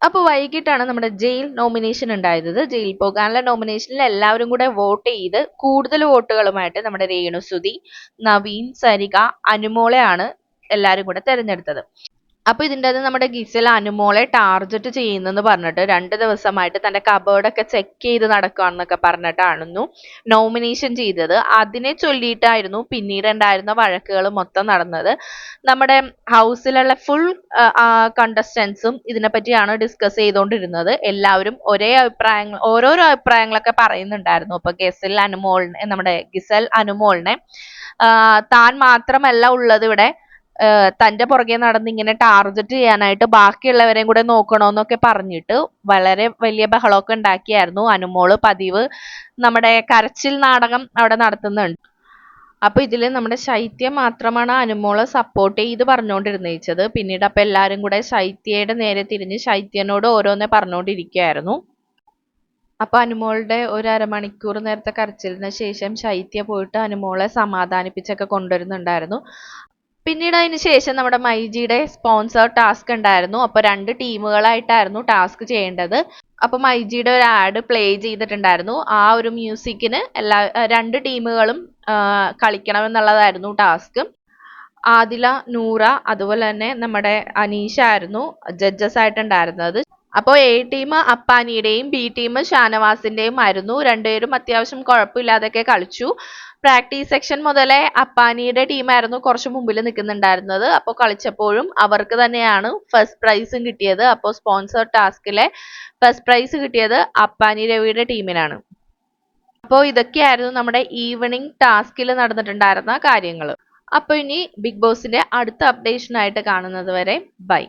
അപ്പോൾ വൈകിട്ടാണ് നമ്മുടെ ജയിൽ നോമിനേഷൻ ഉണ്ടായത്. ജയിലിൽ പോകാനുള്ള നോമിനേഷനിൽ എല്ലാവരും കൂടെ വോട്ട് ചെയ്ത് കൂടുതൽ വോട്ടുകളുമായിട്ട് നമ്മുടെ രേണുസുതി, നവീൻ, സരിക, അനുമോളെയാണ് എല്ലാവരും കൂടെ തെരഞ്ഞെടുത്തത്. അപ്പൊ ഇതിൻ്റെ അത് നമ്മുടെ ഗിസൽ അനുമോളെ ടാർഗറ്റ് ചെയ്യുന്നെന്ന് പറഞ്ഞിട്ട് 2 ദിവസമായിട്ട് തന്റെ കബേർഡൊക്കെ ചെക്ക് ചെയ്ത് നടക്കുകയാണെന്നൊക്കെ പറഞ്ഞിട്ടായിരുന്നു നോമിനേഷൻ ചെയ്തത്. അതിനെ ചൊല്ലിയിട്ടായിരുന്നു പിന്നീട് ഉണ്ടായിരുന്ന വഴക്കുകൾ മൊത്തം നടന്നത്. നമ്മുടെ ഹൗസിലുള്ള ഫുൾ കണ്ടസ്റ്റൻസും ഇതിനെപ്പറ്റിയാണ് ഡിസ്കസ് ചെയ്തുകൊണ്ടിരുന്നത്. എല്ലാവരും ഓരോരോ അഭിപ്രായങ്ങളൊക്കെ പറയുന്നുണ്ടായിരുന്നു. അപ്പൊ ഗിസൽ അനുമോളിനെ താൻ മാത്രമല്ല ഉള്ളത് ഇവിടെ, തന്റെ പുറകെ നടന്ന് ഇങ്ങനെ ടാർഗറ്റ് ചെയ്യാനായിട്ട് ബാക്കിയുള്ളവരെയും കൂടെ നോക്കണോന്നൊക്കെ പറഞ്ഞിട്ട് വളരെ വലിയ ബഹളമൊക്കെ ഉണ്ടാക്കിയായിരുന്നു. അനുമോള് പതിവ് നമ്മുടെ കരച്ചിൽ നാടകം അവിടെ നടത്തുന്നുണ്ട്. അപ്പൊ ഇതില് നമ്മുടെ ശൈത്യം മാത്രമാണ് അനുമോളെ സപ്പോർട്ട് ചെയ്ത് പറഞ്ഞുകൊണ്ടിരുന്നത്. പിന്നീട് അപ്പൊ എല്ലാരും കൂടെ ശൈത്യയുടെ നേരെ തിരിഞ്ഞ് ശൈത്യനോട് ഓരോന്നെ പറഞ്ഞുകൊണ്ടിരിക്കുകയായിരുന്നു. അപ്പൊ അനുമോളുടെ ഒരു അരമണിക്കൂർ നേരത്തെ കരച്ചിലിന് ശേഷം ശൈത്യ പോയിട്ട് അനുമോളെ സമാധാനിപ്പിച്ചൊക്കെ കൊണ്ടുവരുന്നുണ്ടായിരുന്നു. പിന്നീട് അതിന് ശേഷം നമ്മുടെ മൈജിയുടെ സ്പോൺസർ ടാസ്ക് ഉണ്ടായിരുന്നു. അപ്പൊ 2 ടീമുകളായിട്ടായിരുന്നു ടാസ്ക് ചെയ്യേണ്ടത്. അപ്പൊ മൈജിയുടെ ഒരു ആഡ് പ്ലേ ചെയ്തിട്ടുണ്ടായിരുന്നു. ആ ഒരു മ്യൂസിക്കിന് 2 ടീമുകളും കളിക്കണമെന്നുള്ളതായിരുന്നു ടാസ്ക്. ആദില, നൂറ, അതുപോലെ തന്നെ നമ്മുടെ അനീഷ ആയിരുന്നു ജഡ്ജസ് ആയിട്ടുണ്ടായിരുന്നത്. അപ്പോൾ എ ടീം അപ്പാനിയുടെയും ബി ടീം ഷാനവാസിന്റെയും ആയിരുന്നു. രണ്ടുപേരും അത്യാവശ്യം കുഴപ്പമില്ലാതൊക്കെ കളിച്ചു. പ്രാക്ടീസ് സെക്ഷൻ മുതലേ അപ്പാനിയുടെ ടീമായിരുന്നു കുറച്ച് മുമ്പിൽ നിൽക്കുന്നുണ്ടായിരുന്നത്. അപ്പോൾ കളിച്ചപ്പോഴും അവർക്ക് തന്നെയാണ് ഫസ്റ്റ് പ്രൈസും കിട്ടിയത്. അപ്പോൾ സ്പോൺസർ ടാസ്കിലെ ഫസ്റ്റ് പ്രൈസ് കിട്ടിയത് അപ്പാനി രവിയുടെ ടീമിനാണ്. അപ്പോൾ ഇതൊക്കെയായിരുന്നു നമ്മുടെ ഈവനിങ് ടാസ്കിൽ നടന്നിട്ടുണ്ടായിരുന്ന കാര്യങ്ങൾ. അപ്പോൾ ഇനി ബിഗ് ബോസിന്റെ അടുത്ത അപ്ഡേഷനായിട്ട് കാണുന്നത് വരെ ബൈ.